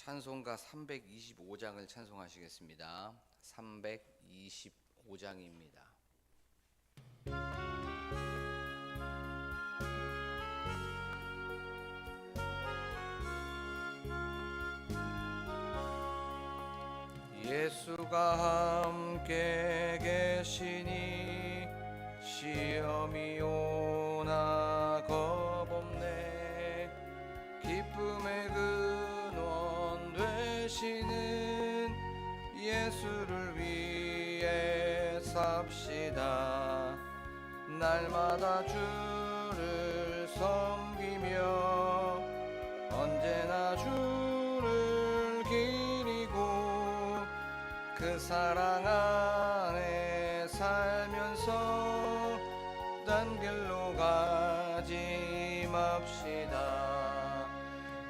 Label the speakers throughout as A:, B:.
A: 찬송가 325장을 찬송하시겠습니다. 325장입니다. 예수가 함께 계시니 시험이 오나 겁없네. 기쁨의 근원 되시는 예수를 위해 삽시다. 날마다 주를 섬기며 언제나 주를 기리고 그 사랑 안에 살면서 딴 길로 가지 맙시다.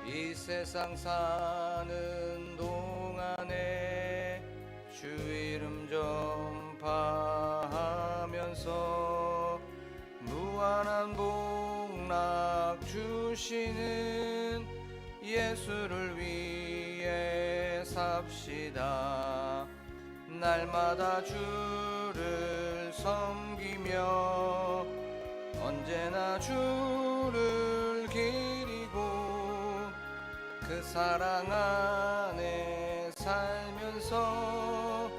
A: 이 세상 사는 동안에 주 이름 전파하면서 무한한 복락 주시는 예수를 위해 삽시다. 날마다 주를 섬기며 언제나 주를 기리고 그 사랑 안에 살면서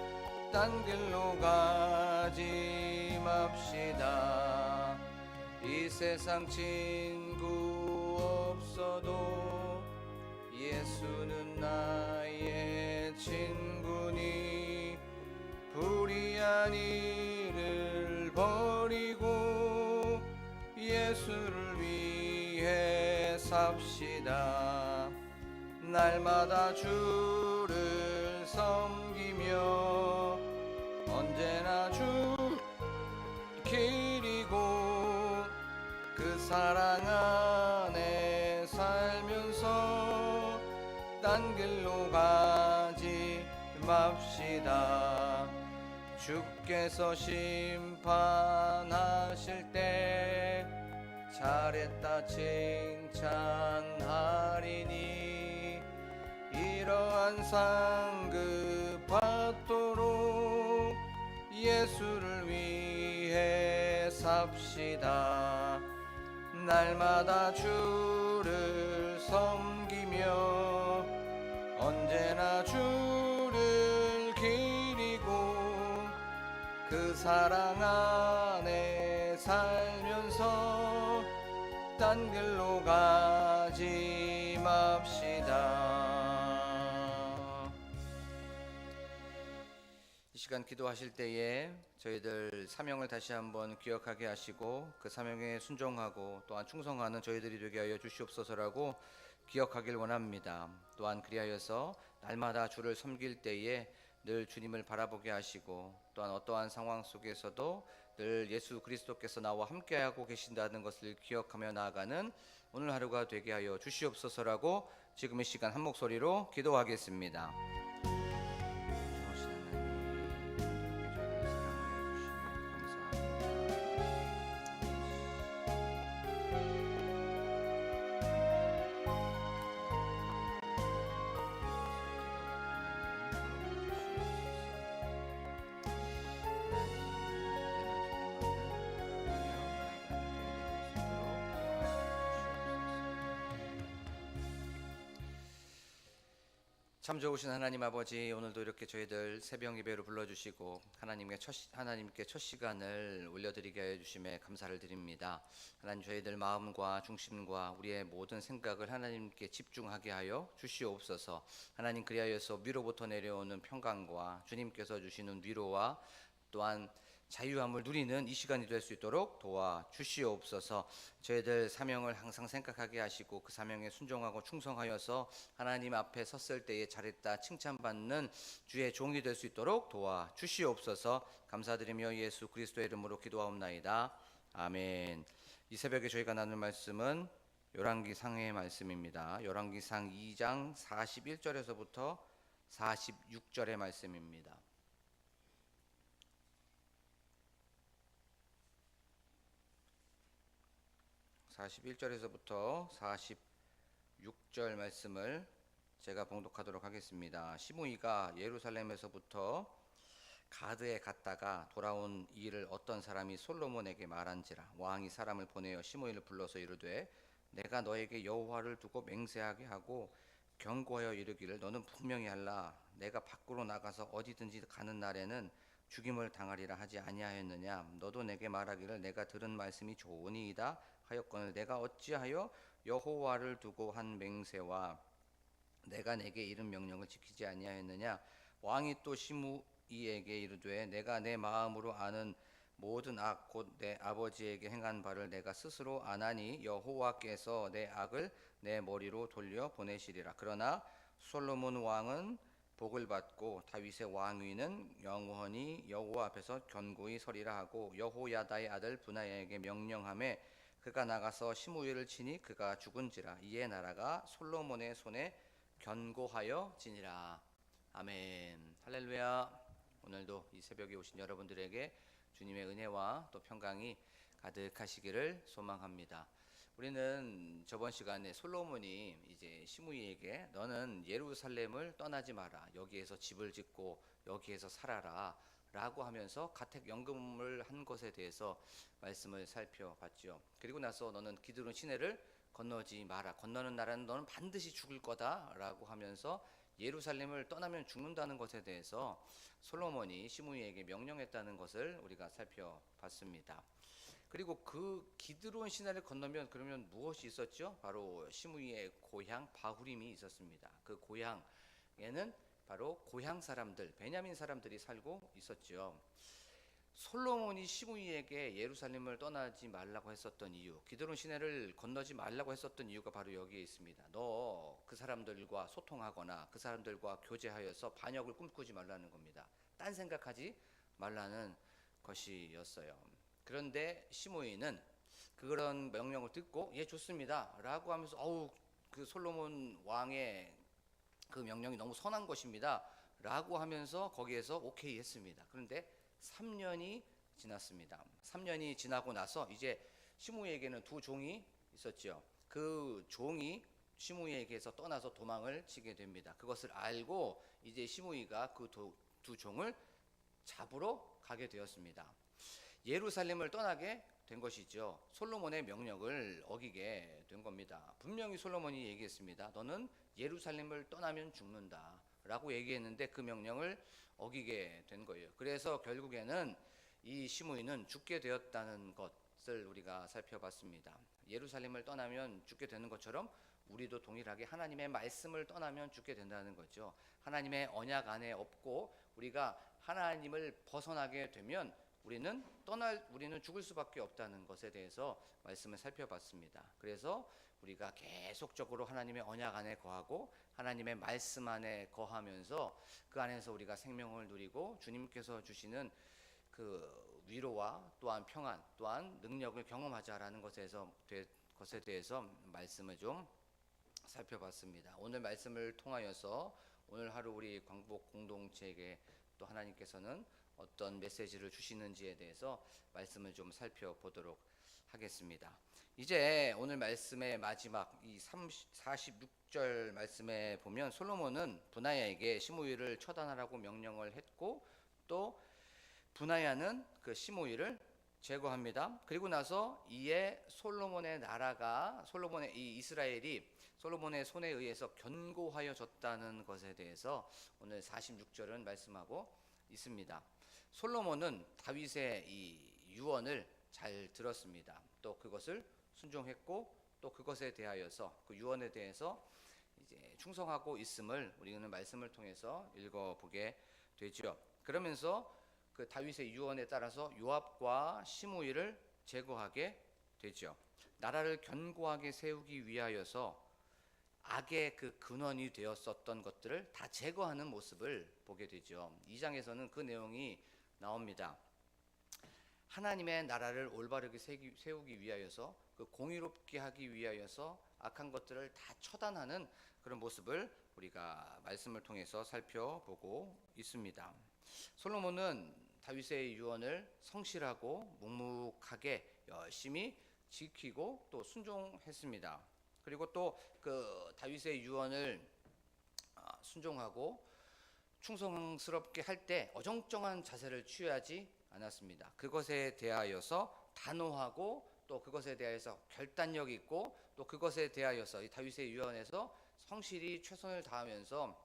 A: 딴 길로 가지 맙시다. 이 세상 친구 없어도 예수는 나의 친구니 불의한 일을 버리고 예수를 위해 삽시다. 날마다 주를 섬기며 언제나 주 기리고 그 사랑 안에 살면서 딴 길로 가지 맙시다. 주께서 심판하실 때 잘했다 칭찬하리니 이러한 상급 받도록 예수를 위해 삽시다. 날마다 주를 섬기며 언제나 주를 기리고 그 사랑 안에 살면서 딴 길로 가지 맙시다. 이 시간 기도하실 때에 저희들 사명을 다시 한번 기억하게 하시고 그 사명에 순종하고 또한 충성하는 저희들이 되게 하여 주시옵소서라고 기억하길 원합니다. 또한 그리하여서 날마다 주를 섬길 때에 늘 주님을 바라보게 하시고 또한 어떠한 상황 속에서도 늘 예수 그리스도께서 나와 함께하고 계신다는 것을 기억하며 나아가는 오늘 하루가 되게 하여 주시옵소서라고 지금 이 시간 한 목소리로 기도하겠습니다. 참 좋으신 하나님 아버지, 오늘도 이렇게 저희들 새벽 예배로 불러주시고 하나님께 첫 시간을 올려드리게 하여 주심에 감사를 드립니다. 하나님, 저희들 마음과 중심과 우리의 모든 생각을 하나님께 집중하게 하여 주시옵소서. 하나님, 그리하여서 위로부터 내려오는 평강과 주님께서 주시는 위로와 또한 자유함을 누리는 이 시간이 될 수 있도록 도와주시옵소서. 저희들 사명을 항상 생각하게 하시고 그 사명에 순종하고 충성하여서 하나님 앞에 섰을 때에 잘했다 칭찬받는 주의 종이 될 수 있도록 도와주시옵소서. 감사드리며 예수 그리스도의 이름으로 기도하옵나이다. 아멘. 이 새벽에 저희가 나눌 말씀은 열왕기상의 말씀입니다. 열왕기상 2장 41절에서부터 46절의 말씀입니다. 41절에서부터 46절 말씀을 제가 봉독하도록 하겠습니다. 시므이가 예루살렘에서부터 가드에 갔다가 돌아온 일을 어떤 사람이 솔로몬에게 말한지라. 왕이 사람을 보내어 시므이를 불러서 이르되 내가 너에게 여호와를 두고 맹세하게 하고 경고하여 이르기를 너는 분명히 알라. 내가 밖으로 나가서 어디든지 가는 날에는 죽임을 당하리라 하지 아니하였느냐. 너도 내게 말하기를 내가 들은 말씀이 좋으니이다 하였거늘 내가 어찌하여 여호와를 두고 한 맹세와 내가 내게 이른 명령을 지키지 아니하였느냐. 왕이 또 시므이에게 이르되 내가 내 마음으로 아는 모든 악 곧 내 아버지에게 행한 바를 내가 스스로 아나니 여호와께서 내 악을 내 머리로 돌려 보내시리라. 그러나 솔로몬 왕은 복을 받고 다윗의 왕위는 영원히 여호와 앞에서 견고히 서리라 하고 여호야다의 아들 브나야에게 명령하매 그가 나가서 시므이를 치니 그가 죽은지라. 이에 나라가 솔로몬의 손에 견고하여 지니라. 아멘. 할렐루야. 오늘도 이 새벽에 오신 여러분들에게 주님의 은혜와 또 평강이 가득하시기를 소망합니다. 우리는 저번 시간에 솔로몬이 이제 시므이에게 너는 예루살렘을 떠나지 마라. 여기에서 집을 짓고 여기에서 살아라 라고 하면서 가택연금을 한 것에 대해서 말씀을 살펴봤죠. 그리고 나서 너는 기드론 시내를 건너지 마라. 건너는 나라는 너는 반드시 죽을 거다라고 하면서 예루살렘을 떠나면 죽는다는 것에 대해서 솔로몬이 시므이에게 명령했다는 것을 우리가 살펴봤습니다. 그리고 그 기드론 시내를 건너면 그러면 무엇이 있었죠? 바로 시므이의 고향 바후림이 있었습니다. 그 고향에는 바로 고향 사람들, 베냐민 사람들이 살고 있었죠. 솔로몬이 시므이에게 예루살렘을 떠나지 말라고 했었던 이유, 기드론 시내를 건너지 말라고 했었던 이유가 바로 여기에 있습니다. 너 그 사람들과 소통하거나 그 사람들과 교제하여서 반역을 꿈꾸지 말라는 겁니다. 딴 생각하지 말라는 것이었어요. 그런데 시므이는 그런 명령을 듣고 예 좋습니다 라고 하면서 그 솔로몬 왕의 그 명령이 너무 선한 것입니다 라고 하면서 거기에서 오케이 했습니다. 그런데 3년이 지났습니다. 3년이 지나고 나서 이제 시므이에게는 두 종이 있었죠. 그 종이 시므이에게서 떠나서 도망을 치게 됩니다. 그것을 알고 이제 시므이가 그 두 종을 잡으러 가게 되었습니다. 예루살렘을 떠나게 된 것이죠. 솔로몬의 명령을 어기게 된 겁니다. 분명히 솔로몬이 얘기했습니다. 너는 예루살렘을 떠나면 죽는다 라고 얘기했는데 그 명령을 어기게 된 거예요. 그래서 결국에는 이 시므이는 죽게 되었다는 것을 우리가 살펴봤습니다. 예루살렘을 떠나면 죽게 되는 것처럼 우리도 동일하게 하나님의 말씀을 떠나면 죽게 된다는 거죠. 하나님의 언약 안에 없고 우리가 하나님을 벗어나게 되면 우리는 죽을 수밖에 없다는 것에 대해서 말씀을 살펴봤습니다. 그래서 우리가 계속적으로 하나님의 언약 안에 거하고 하나님의 말씀 안에 거하면서 그 안에서 우리가 생명을 누리고 주님께서 주시는 그 위로와 또한 평안 또한 능력을 경험하자라는 것에 대해서 말씀을 좀 살펴봤습니다. 오늘 말씀을 통하여서 오늘 하루 우리 광복 공동체에게 또 하나님께서는 어떤 메시지를 주시는지에 대해서 말씀을 좀 살펴보도록 하겠습니다. 이제 오늘 말씀의 마지막 이 46절 말씀에 보면 솔로몬은 브나야에게 시므이를 처단하라고 명령을 했고 또 브나야는 그 시므이를 제거합니다. 그리고 나서 이에 솔로몬의 나라가 솔로몬의 이 이스라엘이 솔로몬의 손에 의해서 견고하여졌다는 것에 대해서 오늘 46절은 말씀하고 있습니다. 솔로몬은 다윗의 이 유언을 잘 들었습니다. 또 그것을 순종했고 또 그것에 대하여서 그 유언에 대해서 이제 충성하고 있음을 우리는 말씀을 통해서 읽어보게 되죠. 그러면서 그 다윗의 유언에 따라서 요압과 시므이를 제거하게 되죠. 나라를 견고하게 세우기 위하여서 악의 그 근원이 되었었던 것들을 다 제거하는 모습을 보게 되죠. 2장에서는 그 내용이 나옵니다. 하나님의 나라를 올바르게 세우기 위하여서 그 공의롭게 하기 위하여서 악한 것들을 다 처단하는 그런 모습을 우리가 말씀을 통해서 살펴보고 있습니다. 솔로몬은 다윗의 유언을 성실하고 묵묵하게 열심히 지키고 또 순종했습니다. 그리고 또 그 다윗의 유언을 순종하고 충성스럽게 할 때 어정쩡한 자세를 취하지 않았습니다. 그것에 대하여서 단호하고 또 그것에 대해서 결단력 있고 또 그것에 대하여서 이 다윗의 유언에서 성실히 최선을 다하면서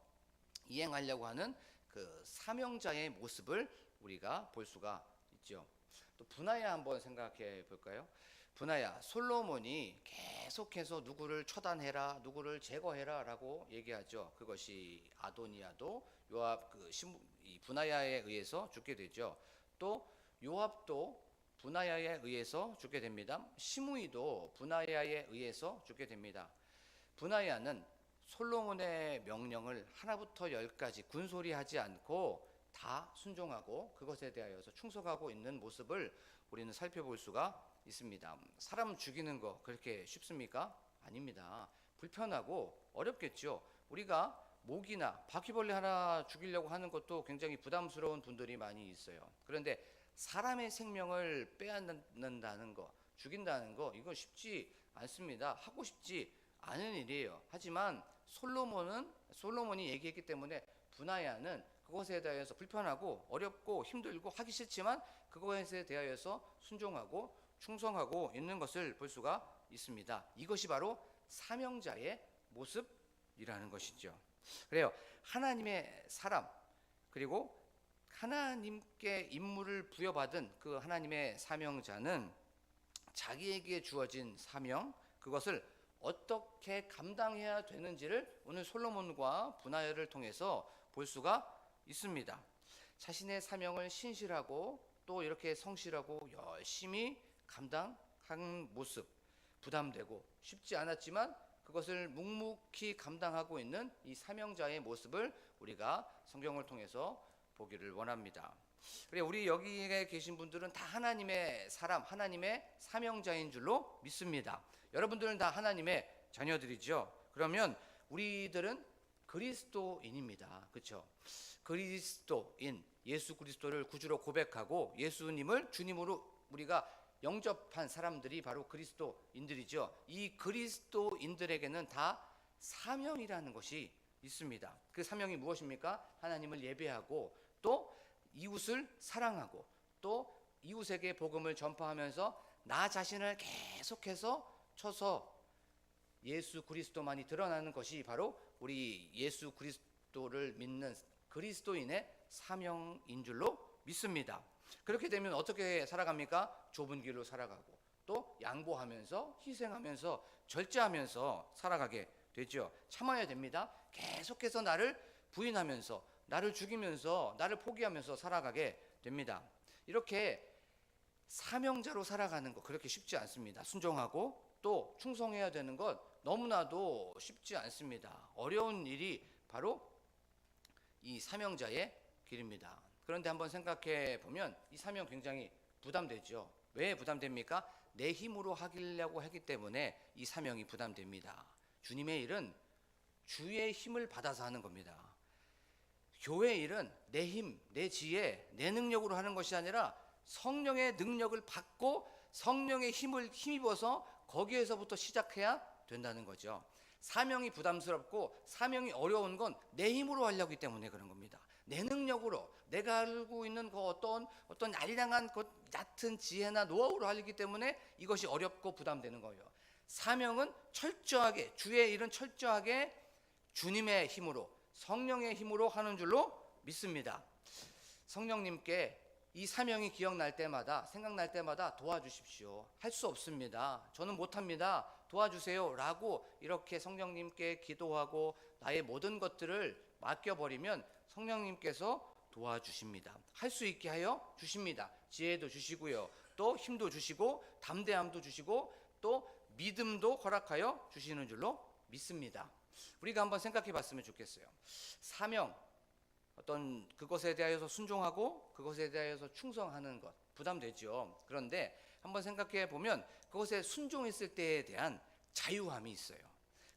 A: 이행하려고 하는 그 사명자의 모습을 우리가 볼 수가 있죠. 또 분하야 한번 생각해 볼까요? 분하야, 솔로몬이 계속해서 누구를 처단해라, 누구를 제거해라 라고 얘기하죠. 그것이 아도니아도 요압 이 분하야에 의해서 죽게 되죠. 또 요압도 분하야에 의해서 죽게 됩니다. 시므이도 분하야에 의해서 죽게 됩니다. 분하야는 솔로몬의 명령을 하나부터 열까지 군소리하지 않고 다 순종하고 그것에 대하여서 충성하고 있는 모습을 우리는 살펴볼 수가 있습니다. 사람 죽이는 거 그렇게 쉽습니까? 아닙니다. 불편하고 어렵겠죠. 우리가 모기나 바퀴벌레 하나 죽이려고 하는 것도 굉장히 부담스러운 분들이 많이 있어요. 그런데 사람의 생명을 빼앗는다는 거, 죽인다는 거, 이거 쉽지 않습니다. 하고 싶지 않은 일이에요. 하지만 솔로몬이 얘기했기 때문에 분하야는 그것에 대해서 불편하고 어렵고 힘들고 하기 싫지만 그것에 대하여서 순종하고 충성하고 있는 것을 볼 수가 있습니다. 이것이 바로 사명자의 모습이라는 것이죠. 그래요. 하나님의 사람 그리고 하나님께 임무를 부여받은 그 하나님의 사명자는 자기에게 주어진 사명 그것을 어떻게 감당해야 되는지를 오늘 솔로몬과 분하야를 통해서 볼 수가 있습니다. 자신의 사명을 신실하고 또 이렇게 성실하고 열심히 감당한 모습, 부담되고 쉽지 않았지만 그것을 묵묵히 감당하고 있는 이 사명자의 모습을 우리가 성경을 통해서 보기를 원합니다. 그래, 우리 여기에 계신 분들은 다 하나님의 사람, 하나님의 사명자인 줄로 믿습니다. 여러분들은 다 하나님의 자녀들이죠. 그러면 우리들은 그리스도인입니다. 그렇죠? 그리스도인, 예수 그리스도를 구주로 고백하고 예수님을 주님으로 우리가 영접한 사람들이 바로 그리스도인들이죠. 이 그리스도인들에게는 다 사명이라는 것이 있습니다. 그 사명이 무엇입니까? 하나님을 예배하고 또 이웃을 사랑하고 또 이웃에게 복음을 전파하면서 나 자신을 계속해서 쳐서 예수 그리스도만이 드러나는 것이 바로 우리 예수 그리스도를 믿는 그리스도인의 사명인 줄로 믿습니다. 그렇게 되면 어떻게 살아갑니까? 좁은 길로 살아가고 또 양보하면서 희생하면서 절제하면서 살아가게 되죠. 참아야 됩니다. 계속해서 나를 부인하면서 나를 죽이면서 나를 포기하면서 살아가게 됩니다. 이렇게 사명자로 살아가는 거 그렇게 쉽지 않습니다. 순종하고 또 충성해야 되는 것 너무나도 쉽지 않습니다. 어려운 일이 바로 이 사명자의 길입니다. 그런데 한번 생각해 보면 이 사명 굉장히 부담되죠. 왜 부담됩니까? 내 힘으로 하려고 하기 때문에 이 사명이 부담됩니다. 주님의 일은 주의 힘을 받아서 하는 겁니다. 교회 일은 내 힘, 내 지혜, 내 능력으로 하는 것이 아니라 성령의 능력을 받고 성령의 힘을 힘입어서 거기에서부터 시작해야 된다는 거죠. 사명이 부담스럽고 사명이 어려운 건 내 힘으로 하려고 하기 때문에 그런 겁니다. 내 능력으로 내가 알고 있는 그 어떤 알량한 그 얕은 지혜나 노하우로 하기 때문에 이것이 어렵고 부담되는 거예요. 사명은 철저하게 주의 일은 철저하게 주님의 힘으로 성령의 힘으로 하는 줄로 믿습니다. 성령님께 이 사명이 기억날 때마다 생각날 때마다 도와주십시오. 할 수 없습니다. 저는 못합니다. 도와주세요 라고 이렇게 성령님께 기도하고 나의 모든 것들을 맡겨버리면 성령님께서 도와주십니다. 할 수 있게 하여 주십니다. 지혜도 주시고요. 또 힘도 주시고 담대함도 주시고 또 믿음도 허락하여 주시는 줄로 믿습니다. 우리가 한번 생각해 봤으면 좋겠어요. 사명, 어떤 그것에 대하여서 순종하고 그것에 대하여서 충성하는 것 부담되죠. 그런데 한번 생각해 보면 그것에 순종했을 때에 대한 자유함이 있어요.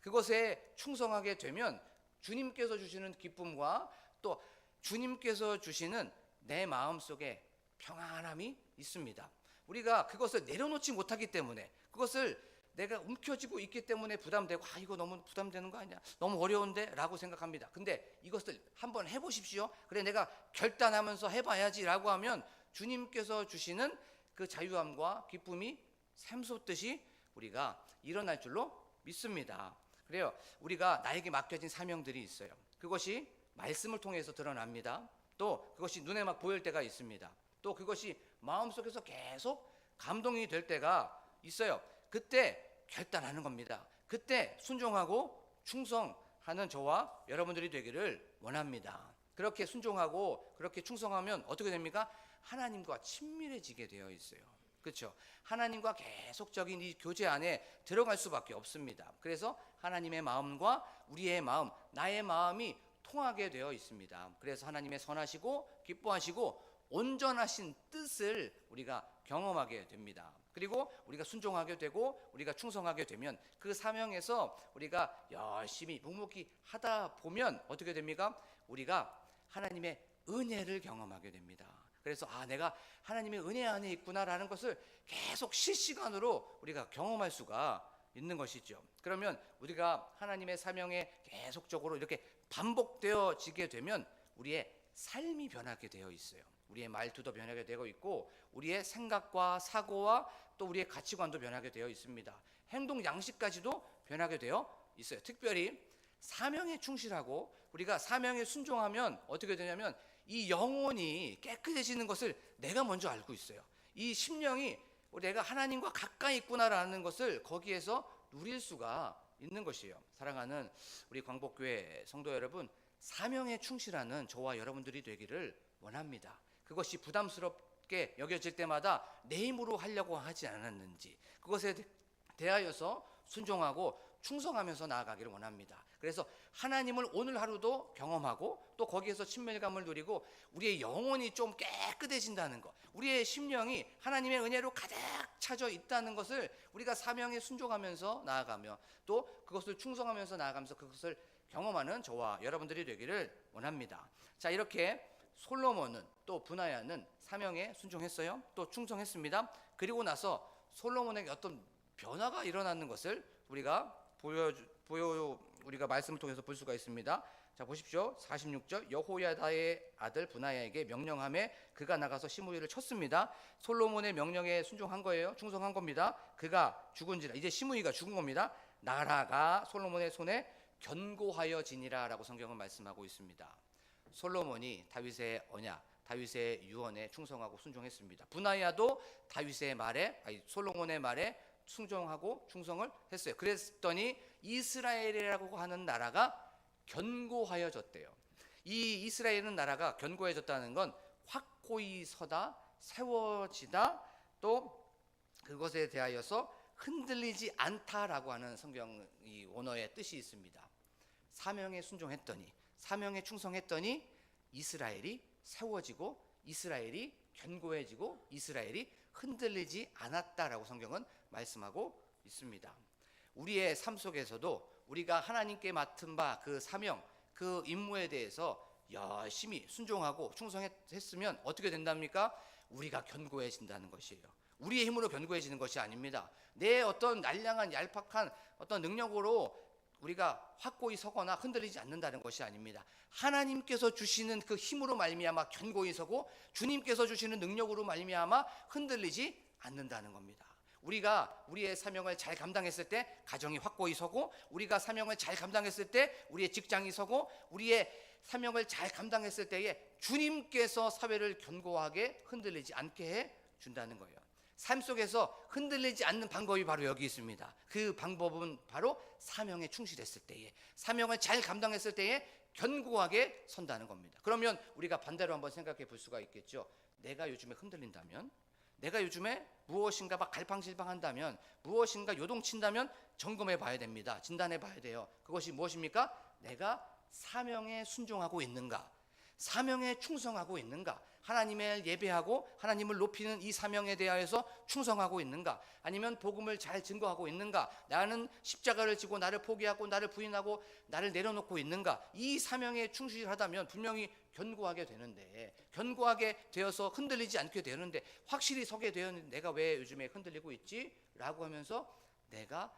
A: 그것에 충성하게 되면 주님께서 주시는 기쁨과 또 주님께서 주시는 내 마음속에 평안함이 있습니다. 우리가 그것을 내려놓지 못하기 때문에 그것을 내가 움켜쥐고 있기 때문에 부담되고 이거 너무 부담되는 거 아니야? 너무 어려운데? 라고 생각합니다. 근데 이것을 한번 해보십시오. 그래 내가 결단하면서 해봐야지 라고 하면 주님께서 주시는 그 자유함과 기쁨이 샘솟듯이 우리가 일어날 줄로 믿습니다. 그래요. 우리가 나에게 맡겨진 사명들이 있어요. 그것이 말씀을 통해서 드러납니다. 또 그것이 눈에 막 보일 때가 있습니다. 또 그것이 마음속에서 계속 감동이 될 때가 있어요. 그때 결단하는 겁니다. 그때 순종하고 충성하는 저와 여러분들이 되기를 원합니다. 그렇게 순종하고 그렇게 충성하면 어떻게 됩니까? 하나님과 친밀해지게 되어 있어요. 그렇죠? 하나님과 계속적인 이 교제 안에 들어갈 수밖에 없습니다. 그래서 하나님의 마음과 우리의 마음, 나의 마음이 통하게 되어 있습니다. 그래서 하나님의 선하시고 기뻐하시고 온전하신 뜻을 우리가 경험하게 됩니다. 그리고 우리가 순종하게 되고 우리가 충성하게 되면 그 사명에서 우리가 열심히 묵묵히 하다 보면 어떻게 됩니까? 우리가 하나님의 은혜를 경험하게 됩니다. 그래서 내가 하나님의 은혜 안에 있구나라는 것을 계속 실시간으로 우리가 경험할 수가 있는 것이죠. 그러면 우리가 하나님의 사명에 계속적으로 이렇게 반복되어지게 되면 우리의 삶이 변하게 되어 있어요. 우리의 말투도 변하게 되고 있고 우리의 생각과 사고와 또 우리의 가치관도 변하게 되어 있습니다. 행동 양식까지도 변하게 되어 있어요. 특별히 사명에 충실하고 우리가 사명에 순종하면 어떻게 되냐면 이 영혼이 깨끗해지는 것을 내가 먼저 알고 있어요. 이 심령이 내가 하나님과 가까이 있구나라는 것을 거기에서 누릴 수가 있는 것이에요. 사랑하는 우리 광복교회 성도 여러분, 사명에 충실하는 저와 여러분들이 되기를 원합니다. 그것이 부담스럽게 여겨질 때마다 내 힘으로 하려고 하지 않았는지 그것에 대하여서 순종하고 충성하면서 나아가기를 원합니다. 그래서 하나님을 오늘 하루도 경험하고 또 거기에서 친밀감을 누리고 우리의 영혼이 좀 깨끗해진다는 것, 우리의 심령이 하나님의 은혜로 가득 차져 있다는 것을 우리가 사명에 순종하면서 나아가며 또 그것을 충성하면서 나아가면서 그것을 경험하는 저와 여러분들이 되기를 원합니다. 자, 이렇게 솔로몬은 또 브나야는 사명에 순종했어요. 또 충성했습니다. 그리고 나서 솔로몬에게 어떤 변화가 일어나는 것을 우리가 우리가 말씀을 통해서 볼 수가 있습니다. 자, 보십시오. 46절 여호야다의 아들 브나야에게 명령함에 그가 나가서 시므이를 쳤습니다. 솔로몬의 명령에 순종한 거예요. 충성한 겁니다. 그가 죽은지라 이제 시므이가 죽은 겁니다. 나라가 솔로몬의 손에 견고하여지니라 라고 성경은 말씀하고 있습니다. 솔로몬이 다윗의 언약, 다윗의 유언에 충성하고 순종했습니다. 브나야도 다윗의 말에, 솔로몬의 말에 순종하고 충성을 했어요. 그랬더니 이스라엘이라고 하는 나라가 견고하여졌대요. 이 이스라엘은 나라가 견고해졌다는 건 확고히 서다, 세워지다, 또 그것에 대하여서 흔들리지 않다라고 하는 성경 이 원어의 뜻이 있습니다. 사명에 순종했더니, 사명에 충성했더니 이스라엘이 세워지고 이스라엘이 견고해지고 이스라엘이 흔들리지 않았다라고 성경은 말씀하고 있습니다. 우리의 삶 속에서도 우리가 하나님께 맡은 바 그 사명, 그 임무에 대해서 열심히 순종하고 충성했으면 어떻게 된답니까? 우리가 견고해진다는 것이에요. 우리의 힘으로 견고해지는 것이 아닙니다. 내 어떤 날량한 얄팍한 어떤 능력으로 우리가 확고히 서거나 흔들리지 않는다는 것이 아닙니다. 하나님께서 주시는 그 힘으로 말미암아 견고히 서고 주님께서 주시는 능력으로 말미암아 흔들리지 않는다는 겁니다. 우리가 우리의 사명을 잘 감당했을 때 가정이 확고히 서고 우리가 사명을 잘 감당했을 때 우리의 직장이 서고 우리의 사명을 잘 감당했을 때에 주님께서 사회를 견고하게 흔들리지 않게 해 준다는 거예요. 삶 속에서 흔들리지 않는 방법이 바로 여기 있습니다. 그 방법은 바로 사명에 충실했을 때에, 사명을 잘 감당했을 때에 견고하게 선다는 겁니다. 그러면 우리가 반대로 한번 생각해 볼 수가 있겠죠. 내가 요즘에 흔들린다면, 내가 요즘에 무엇인가 막 갈팡질팡한다면, 무엇인가 요동친다면 점검해 봐야 됩니다. 진단해 봐야 돼요. 그것이 무엇입니까? 내가 사명에 순종하고 있는가? 사명에 충성하고 있는가? 하나님을 예배하고 하나님을 높이는 이 사명에 대하여서 충성하고 있는가? 아니면 복음을 잘 증거하고 있는가? 나는 십자가를 지고 나를 포기하고 나를 부인하고 나를 내려놓고 있는가? 이 사명에 충실하다면 분명히 견고하게 되는데, 견고하게 되어서 흔들리지 않게 되는데, 확실히 서게 되었는데 내가 왜 요즘에 흔들리고 있지? 라고 하면서 내가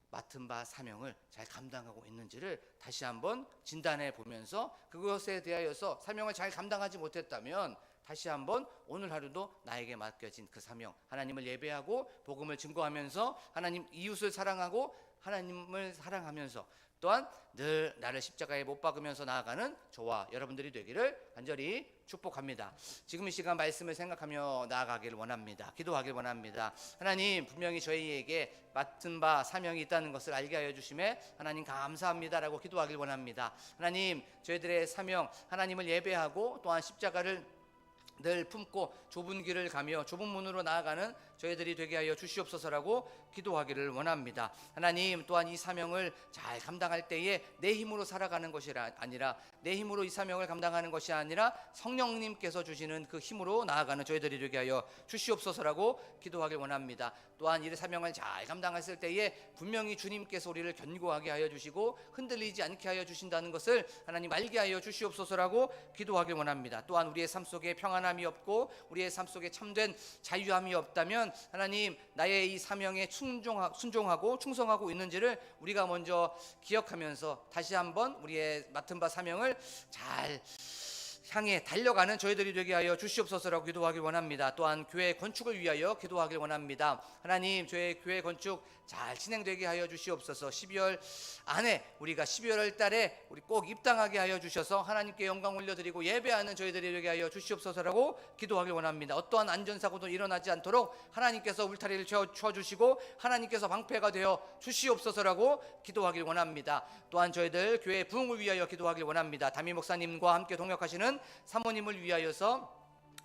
A: 맡은 바 사명을 잘 감당하고 있는지를 다시 한번 진단해 보면서 그것에 대하여서 사명을 잘 감당하지 못했다면 다시 한번 오늘 하루도 나에게 맡겨진 그 사명, 하나님을 예배하고 복음을 증거하면서 하나님 이웃을 사랑하고 하나님을 사랑하면서 또한 늘 나를 십자가에 못 박으면서 나아가는 저와 여러분들이 되기를 간절히 축복합니다. 지금 이 시간 말씀을 생각하며 나아가기를 원합니다. 기도하기를 원합니다. 하나님, 분명히 저희에게 맡은 바 사명이 있다는 것을 알게 하여 주심에 하나님 감사합니다라고 기도하기를 원합니다. 하나님, 저희들의 사명, 하나님을 예배하고 또한 십자가를 늘 품고 좁은 길을 가며 좁은 문으로 나아가는 저희들이 되게 하여 주시옵소서라고 기도하기를 원합니다. 하나님, 또한 이 사명을 잘 감당할 때에 내 힘으로 살아가는 것이 아니라 내 힘으로 이 사명을 감당하는 것이 아니라 성령님께서 주시는 그 힘으로 나아가는 저희들이 되게 하여 주시옵소서라고 기도하길 원합니다. 또한 이 사명을 잘 감당했을 때에 분명히 주님께서 우리를 견고하게 하여 주시고 흔들리지 않게 하여 주신다는 것을 하나님 알게 하여 주시옵소서라고 기도하길 원합니다. 또한 우리의 삶 속에 평안함이 없고 우리의 삶 속에 참된 자유함이 없다면 하나님, 나의 이 사명에 순종하고 충성하고 있는지를 우리가 먼저 기억하면서 다시 한번 우리의 맡은 바 사명을 잘 향해 달려가는 저희들이 되게 하여 주시옵소서라고 기도하길 원합니다. 또한 교회 건축을 위하여 기도하길 원합니다. 하나님, 저희 교회 건축 잘 진행되게 하여 주시옵소서. 12월 안에 우리가 12월 달에 우리 꼭 입당하게 하여 주셔서 하나님께 영광 올려드리고 예배하는 저희들이 되게 하여 주시옵소서라고 기도하길 원합니다. 어떠한 안전사고도 일어나지 않도록 하나님께서 울타리를 쳐주시고 하나님께서 방패가 되어 주시옵소서라고 기도하길 원합니다. 또한 저희들 교회 부흥을 위하여 기도하길 원합니다. 담임 목사님과 함께 동역하시는 사모님을 위하여서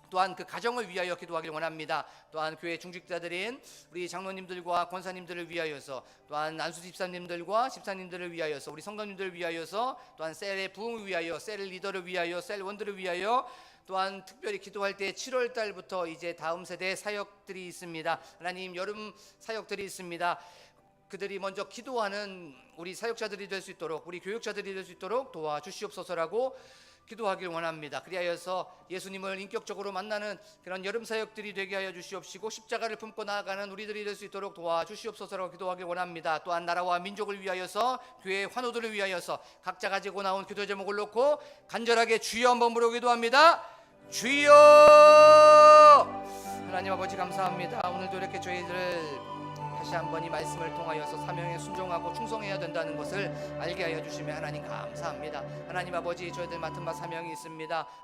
A: 또한 그 가정을 위하여 기도하길 원합니다. 또한 교회 중직자들인 우리 장로님들과 권사님들을 위하여서 또한 안수 집사님들과 집사님들을 위하여서 우리 성도님들을 위하여서 또한 셀의 부흥을 위하여 셀 리더를 위하여 셀 원들을 위하여 또한 특별히 기도할 때 7월 달부터 이제 다음 세대 사역들이 있습니다. 하나님, 여름 사역들이 있습니다. 그들이 먼저 기도하는 우리 사역자들이 될 수 있도록 우리 교육자들이 될 수 있도록 도와주시옵소서라고 기도하길 원합니다. 그리하여서 예수님을 인격적으로 만나는 그런 여름 사역들이 되게 하여 주시옵시고 십자가를 품고 나아가는 우리들이 될 수 있도록 도와주시옵소서라고 기도하길 원합니다. 또한 나라와 민족을 위하여서 교회의 환우들을 위하여서 각자 가지고 나온 기도 제목을 놓고 간절하게 주여 한번 부르고 기도합니다. 주여! 하나님 아버지 감사합니다. 오늘도 이렇게 저희들을 다시 한번 이 말씀을 통하여서 사명에 순종하고 충성해야 된다는 것을 알게 하여 주시며 하나님 감사합니다. 하나님 아버지, 저희들 맡은 바 사명이 있습니다.